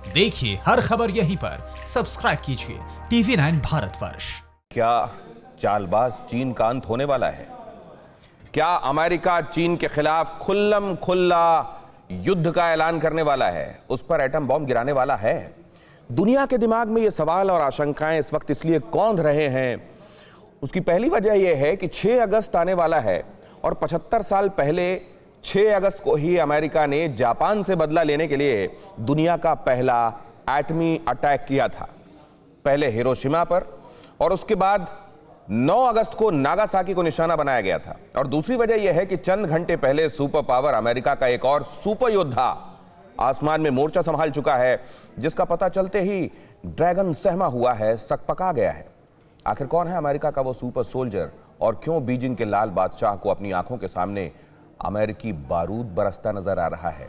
देखिए हर खबर यहीं पर, सब्सक्राइब कीजिए TV9 भारतवर्ष। क्या चालबाज चीन का अंत होने वाला है? क्या अमेरिका चीन के खिलाफ खुल्लम खुल्ला युद्ध का ऐलान करने वाला है? उस पर एटम बॉम्ब गिराने वाला है? दुनिया के दिमाग में ये सवाल और आशंकाएं इस वक्त इसलिए कौंध रहे हैं, उसकी पहली वजह यह है कि 6 अगस्त आने वाला है और 75 साल पहले 6 अगस्त को ही अमेरिका ने जापान से बदला लेने के लिए दुनिया का पहला एटमी अटैक किया था। पहले हिरोशिमा पर और उसके बाद 9 अगस्त को नागासाकी को निशाना बनाया गया था। और दूसरी वजह यह है कि चंद घंटे पहले सुपर पावर अमेरिका का एक और सुपर योद्धा आसमान में मोर्चा संभाल चुका है, जिसका पता चलते ही ड्रैगन सहमा हुआ है, सकपका गया है। आखिर कौन है अमेरिका का वो सुपर सोल्जर और क्यों बीजिंग के लाल बादशाह को अपनी आंखों के सामने अमेरिकी बारूद बरसता नजर आ रहा है?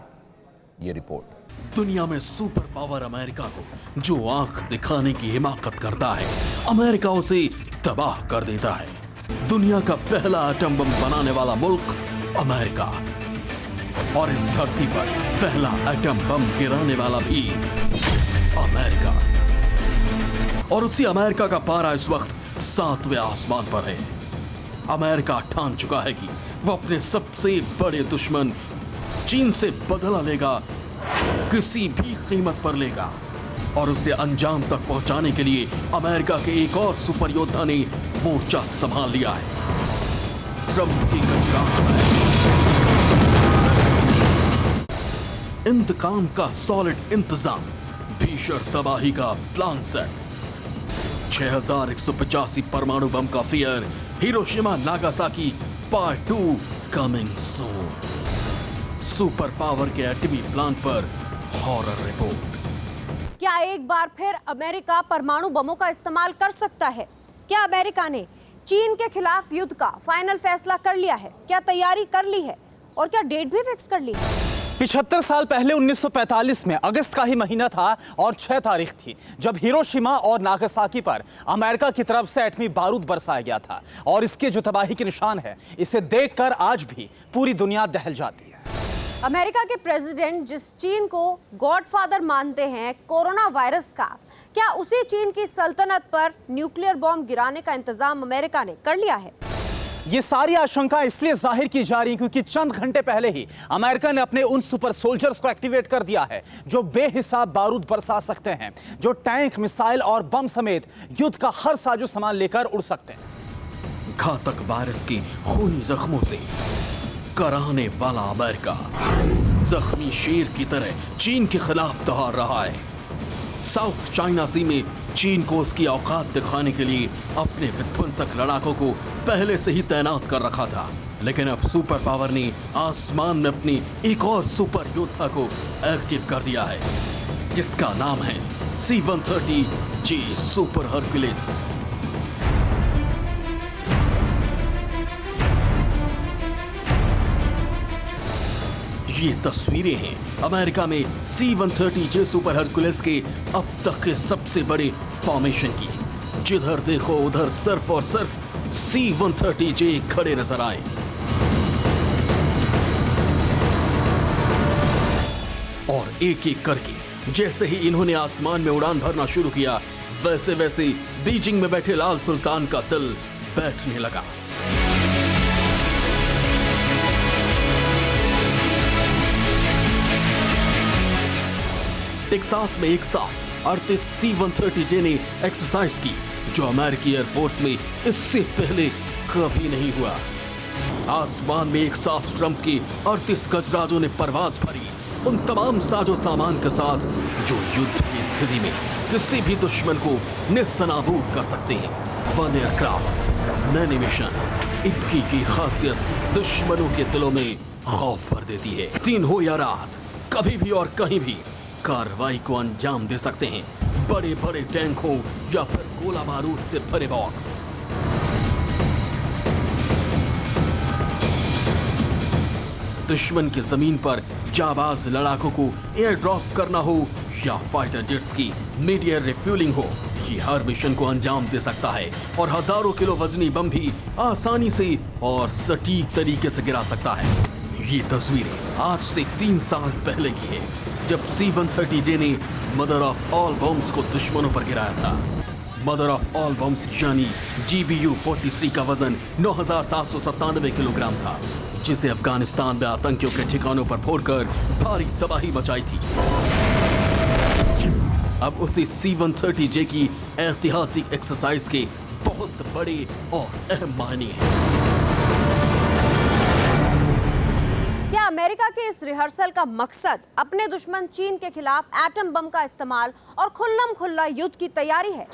ये रिपोर्ट। दुनिया में सुपर पावर अमेरिका को जो आंख दिखाने की हिमाकत करता है, अमेरिका उसे तबाह कर देता है। दुनिया का पहला एटम बम बनाने वाला मुल्क अमेरिका, और इस धरती पर पहला एटम बम गिराने वाला भी अमेरिका। और उसी अमेरिका का पारा इस वक्त 7वें आसमान पर है। अमेरिका ठान चुका है कि वो अपने सबसे बड़े दुश्मन चीन से बदला लेगा, किसी भी कीमत पर लेगा। और उसे अंजाम तक पहुंचाने के लिए अमेरिका के एक और सुपर योद्धा ने मोर्चा संभाल लिया है। ट्रंप की गजराज में इंतकाम का सॉलिड इंतजाम, भीषण तबाही का प्लान सेट, 6185 परमाणु बम का fear, Hiroshima Nagasaki part 2 coming soon. Super power के एटमी प्लांट पर हॉरर रिपोर्ट। क्या एक बार फिर अमेरिका परमाणु बमों का इस्तेमाल कर सकता है? क्या अमेरिका ने चीन के खिलाफ युद्ध का फाइनल फैसला कर लिया है? क्या तैयारी कर ली है और क्या डेट भी फिक्स कर ली है? 75 साल पहले 1945 में अगस्त का ही महीना था और 6 तारीख थी जब हिरोशिमा और नागासाकी पर अमेरिका की तरफ से एटमी बारूद बरसाया गया था। और इसके जो तबाही के निशान है, इसे देखकर आज भी पूरी दुनिया दहल जाती है। अमेरिका के प्रेसिडेंट जिस चीन को गॉडफादर मानते हैं कोरोना वायरस का, क्या उसी चीन की सल्तनत पर न्यूक्लियर बॉम्ब गिराने का इंतजाम अमेरिका ने कर लिया है? ये सारी आशंका इसलिए जाहिर की जा रही क्योंकि चंद घंटे पहले ही अमेरिका ने अपने उन सुपर सोल्जर्स को एक्टिवेट कर दिया है जो बेहिसाब बारूद बरसा सकते हैं, जो टैंक, मिसाइल और बम समेत युद्ध का हर साजो सामान लेकर उड़ सकते हैं। घातक वायरस के खूनी जख्मों से कराहने वाला अमेरिका जख्मी शेर की तरह चीन के खिलाफ दहाड़ रहा है। साउथ चाइना सी में चीन को उसकी औकात दिखाने के लिए अपने विध्वंसक लड़ाकों को पहले से ही तैनात कर रखा था। लेकिन अब सुपर पावर ने आसमान में अपनी एक और सुपर योद्धा को एक्टिव कर दिया है, जिसका नाम है C-130J सुपर हरक्यूलिस। ये तस्वीरें हैं अमेरिका में C-130J सुपर हरक्यूलिस के अब तक के सबसे बड़े फॉर्मेशन की। जिधर देखो उधर सिर्फ और सिर्फ C-130J खड़े नजर आए। और एक एक करके जैसे ही इन्होंने आसमान में उड़ान भरना शुरू किया, वैसे वैसे बीजिंग में बैठे लाल सुल्तान का दिल बैठने लगा। टेक्सास में एक साथ 38 C-130J ने एक्सरसाइज की, जो अमेरिकी एयरफोर्स में इससे पहले कभी नहीं हुआ। आसमान में एक साथ ट्रंप के 38 गजराजों ने परवाज भरी, उन तमाम साजो सामान के साथ जो युद्ध की स्थिति में किसी भी दुश्मन को नेस्तनाबूद कर सकते हैं। 1 एयरक्राफ्ट, मैनी मिशन, इनकी ये खासियत दुश्मनों के दिलों में खौफ भर देती है। दिन हो या रात, कभी भी और कहीं भी कार्रवाई को अंजाम दे सकते हैं। बड़े बड़े टैंक हो या फिर गोला बारूद से भरे बॉक्स। दुश्मन की जमीन पर जाबाज लड़ाकों को एयर ड्रॉप करना हो या फाइटर जेट्स की मिड एयर रिफ्यूलिंग हो, ये हर मिशन को अंजाम दे सकता है और हजारों किलो वजनी बम भी आसानी से और सटीक तरीके से गिरा सकता है। ये तस्वीरें आज से 3 साल पहले की है, जब C-130J ने मदर ऑफ ऑल बॉम्ब्स को दुश्मनों पर गिराया था। मदर ऑफ ऑल बॉम्ब्स यानी GBU-43 का वजन 9,797 किलोग्राम था, जिसे अफगानिस्तान में आतंकियों के ठिकानों पर फोड़कर भारी तबाही मचाई थी। अब उसी C-130J की ऐतिहासिक एक्सरसाइज के बहुत बड़े और अहम मायने हैं। क्या अमेरिका के इस रिहर्सल का मकसद अपने दुश्मन चीन के खिलाफ एटम बम का इस्तेमाल और खुल्लम खुल्ला युद्ध की तैयारी है?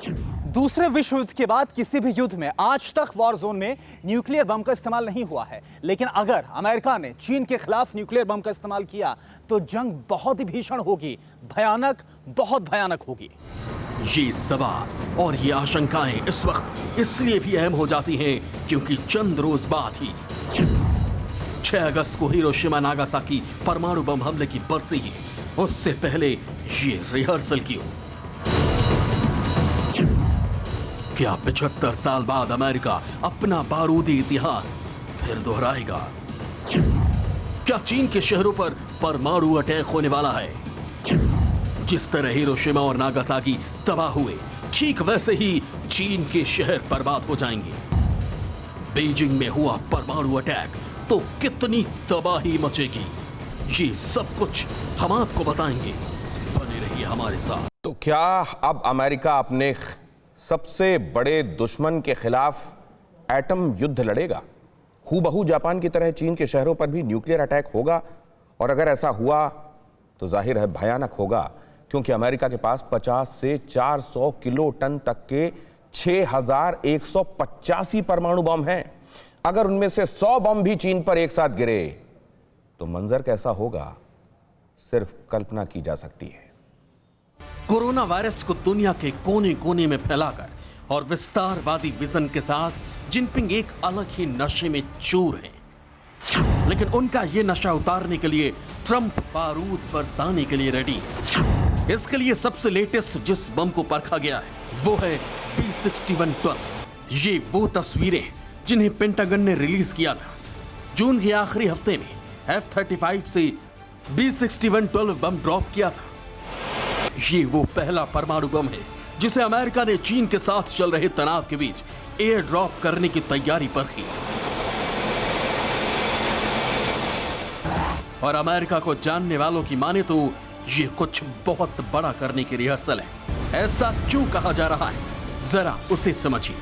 दूसरे विश्व युद्ध के बाद किसी भी युद्ध में आज तक वॉर जोन में न्यूक्लियर बम का इस्तेमाल नहीं हुआ है, लेकिन अगर अमेरिका ने चीन के खिलाफ न्यूक्लियर बम का इस्तेमाल किया तो जंग बहुत ही भीषण होगी, भयानक, बहुत भयानक होगी। ये सवाल और ये आशंकाएं इस वक्त इसलिए भी अहम हो जाती हैं क्योंकि चंद रोज बाद ही 6 अगस्त को हिरोशिमा नागासाकी परमाणु बम हमले की बरसी है। उससे पहले ये रिहर्सल क्यों? क्या 75 साल बाद अमेरिका अपना बारूदी इतिहास फिर दोहराएगा? क्या चीन के शहरों पर परमाणु अटैक होने वाला है? जिस तरह हिरोशिमा और नागासाकी तबाह हुए, ठीक वैसे ही चीन के शहर बर्बाद हो जाएंगे। बीजिंग में हुआ परमाणु अटैक तो कितनी तबाही मचेगी, ये सब कुछ हम आपको बताएंगे। बने रहिए हमारे साथ। तो क्या अब अमेरिका अपने सबसे बड़े दुश्मन के खिलाफ एटम युद्ध लड़ेगा? हूबहू जापान की तरह चीन के शहरों पर भी न्यूक्लियर अटैक होगा, और अगर ऐसा हुआ तो जाहिर है भयानक होगा, क्योंकि अमेरिका के पास 50 से 400 किलो टन तक के 6,185 परमाणु बम हैं। अगर उनमें से 100 बम भी चीन पर एक साथ गिरे तो मंजर कैसा होगा, सिर्फ कल्पना की जा सकती है। कोरोना वायरस को दुनिया के कोने कोने में फैलाकर और विस्तारवादी विजन के साथ जिनपिंग एक अलग ही नशे में चूर है, लेकिन उनका यह नशा उतारने के लिए ट्रंप बारूद बरसाने के लिए रेडी है। इसके लिए सबसे लेटेस्ट जिस बम को परखा गया है वो है B-6112। ये वो तस्वीरें जिन्हें पेंटागन ने रिलीज किया था। जून के आखिरी हफ्ते में F-35 से B-6112 बम ड्रॉप किया था। ये वो पहला परमाणु बम है जिसे अमेरिका ने चीन के साथ चल रहे तनाव के बीच एयर ड्रॉप करने की तैयारी पर की। और अमेरिका को जानने वालों की माने तो ये कुछ बहुत बड़ा करने की रिहर्सल है। ऐसा क्यों कहा जा रहा है, जरा उसे समझिए।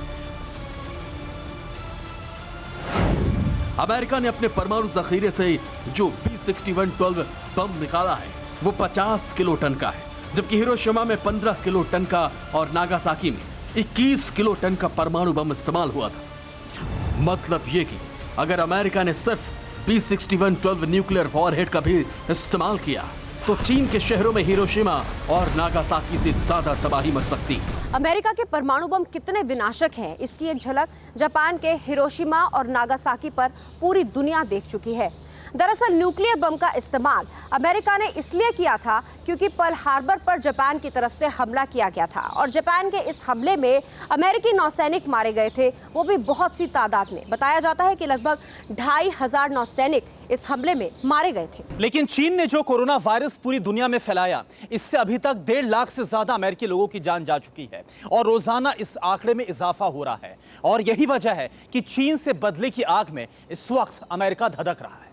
अमेरिका ने अपने परमाणु जखीरे से जो B-6112 बम निकाला है वो 50 किलो टन का है, जबकि हिरोशिमा में 15 किलो टन का और नागासाकी में 21 किलो टन का परमाणु बम इस्तेमाल हुआ था। मतलब ये कि अगर अमेरिका ने सिर्फ B-6112 न्यूक्लियर वॉरहेड का भी इस्तेमाल किया तो चीन के शहरों में हिरोशिमा और नागासाकी से ज्यादा तबाही मच सकती। अमेरिका के परमाणु बम कितने विनाशक हैं, इसकी एक झलक जापान के हिरोशिमा और नागासाकी पर पूरी दुनिया देख चुकी है। दरअसल न्यूक्लियर बम का इस्तेमाल अमेरिका ने इसलिए किया था क्योंकि पर्ल हार्बर पर जापान की तरफ से हमला किया गया था, और जापान के इस हमले में अमेरिकी नौसैनिक मारे गए थे, वो भी बहुत सी तादाद में। बताया जाता है कि लगभग 2500 नौसैनिक इस हमले में मारे गए थे। लेकिन चीन ने जो कोरोना वायरस पूरी दुनिया में फैलाया, इससे अभी तक 1.5 लाख से ज्यादा अमेरिकी लोगों की जान जा चुकी है, और रोजाना इस आंकड़े में इजाफा हो रहा है। और यही वजह है कि चीन से बदले की आग में इस वक्त अमेरिका धधक रहा है।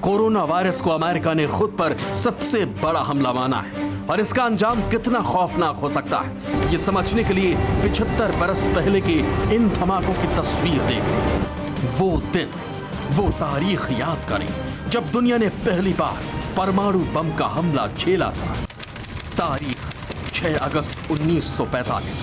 कोरोना वायरस को अमेरिका ने खुद पर सबसे बड़ा हमला माना है, और इसका अंजाम कितना खौफनाक हो सकता है ये समझने के लिए 75 बरस पहले के इन धमाकों की तस्वीर देखें। वो दिन, वो तारीख याद करें जब दुनिया ने पहली बार परमाणु बम का हमला झेला था। तारीख 6 अगस्त 1945।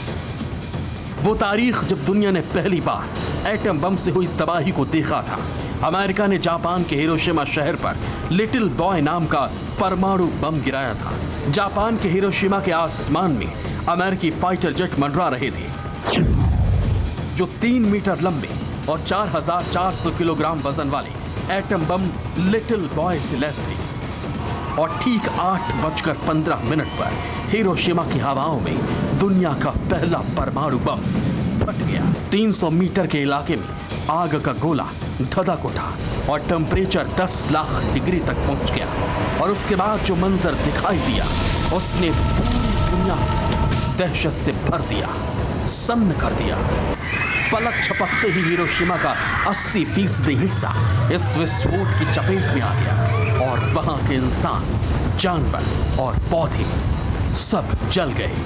वो तारीख जब दुनिया ने पहली बार एटम बम से हुई तबाही को देखा था। अमेरिका ने जापान के हिरोशिमा शहर पर लिटिल बॉय नाम का परमाणु बम गिराया था। जापान के हिरोशिमा के आसमान में अमेरिकी फाइटर जेट मंडरा रहे थे, जो 3 मीटर लंबे और 4400 किलोग्राम वजन वाले एटम बम लिटिल बॉय से लैस थे। और ठीक 8:15 पर हिरोशिमा की हवाओं में दुनिया का पहला परमाणु बम फट गया। 300 मीटर के इलाके में आग का गोला धधक उठा और टेम्परेचर 10 लाख डिग्री तक पहुंच गया। और उसके बाद जो मंजर दिखाई दिया उसने पूरी दुनिया को दहशत से भर दिया, सन्न कर दिया। पलक झपकते ही हिरोशिमा का 80% हिस्सा इस विस्फोट की चपेट में आ गया और वहां के इंसान, जानवर और पौधे सब जल गए।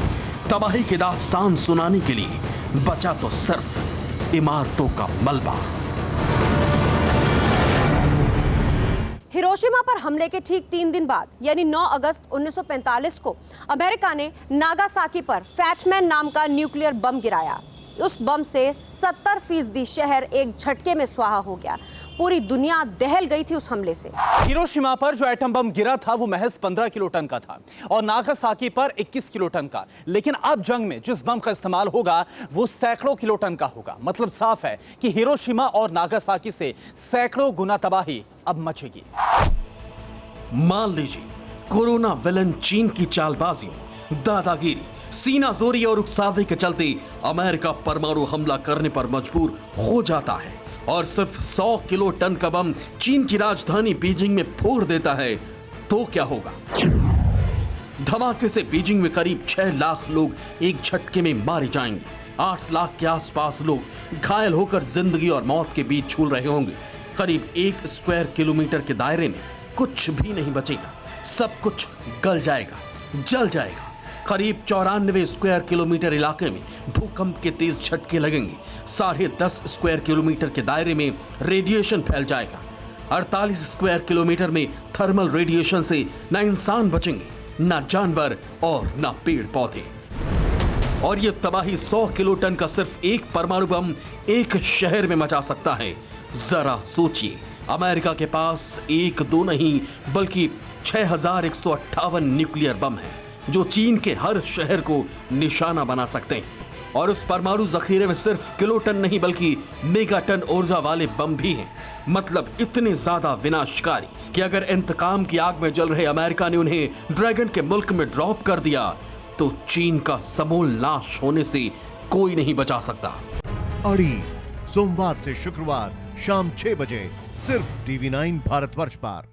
तबाही की दास्तान सुनाने के लिए बचा तो सिर्फ इमारतों का मलबा। हिरोशिमा पर हमले के ठीक 3 दिन बाद यानी 9 अगस्त 1945 को अमेरिका ने नागासाकी पर फैटमैन नाम का न्यूक्लियर बम गिराया। उस बम से 70% शहर एक झटके में स्वाहा हो गया। पूरी दुनिया दहल गई थी उस हमले से। हिरोशिमा पर जो एटम बम गिरा था वो महज 15 किलोटन का था और नागासाकी पर 21 किलोटन का। लेकिन अब जंग में जिस बम का इस्तेमाल होगा वो सैकड़ों किलोटन का होगा। मतलब साफ है कि हिरोशिमा और नागासाकी से सैकड़ों गुना तबाही अब मचेगी। मान लीजिए कोरोना विलन चीन की चालबाजी, दादागिरी, सीनाजोरी और उकसावे के चलते अमेरिका परमाणु हमला करने पर मजबूर हो जाता है और सिर्फ 100 किलो टन का बम चीन की राजधानी बीजिंग में फोड़ देता है, तो क्या होगा? धमाके से बीजिंग में करीब 6 लाख लोग एक झटके में मारे जाएंगे। 8 लाख के आसपास लोग घायल होकर जिंदगी और मौत के बीच झूल रहे होंगे। करीब 1 स्क्वायर किलोमीटर के दायरे में कुछ भी नहीं बचेगा, सब कुछ गल जाएगा, जल जाएगा। करीब 94 स्क्वायर किलोमीटर इलाके में भूकंप के तेज झटके लगेंगे। 10.5 स्क्वायर किलोमीटर के दायरे में रेडिएशन फैल जाएगा। 48 स्क्वायर किलोमीटर में थर्मल रेडिएशन से न इंसान बचेंगे, न जानवर और न पेड़ पौधे। और ये तबाही 100 किलो टन का सिर्फ एक परमाणु बम एक शहर में मचा सकता है। जरा सोचिए, अमेरिका के पास 1-2 नहीं बल्कि 6158 न्यूक्लियर बम हैं जो चीन के हर शहर को निशाना बना सकते हैं। और उस परमाणु जखीरे में सिर्फ किलोटन नहीं बल्कि मेगाटन ऊर्जा वाले बम भी हैं। मतलब इतने ज्यादा विनाशकारी कि अगर इंतकाम की आग में जल रहे अमेरिका ने उन्हें ड्रैगन के मुल्क में ड्रॉप कर दिया तो चीन का समूल नाश होने से कोई नहीं बचा सकता। अड़ी सोमवार से शुक्रवार शाम 6 बजे सिर्फ TV9 भारतवर्ष पर।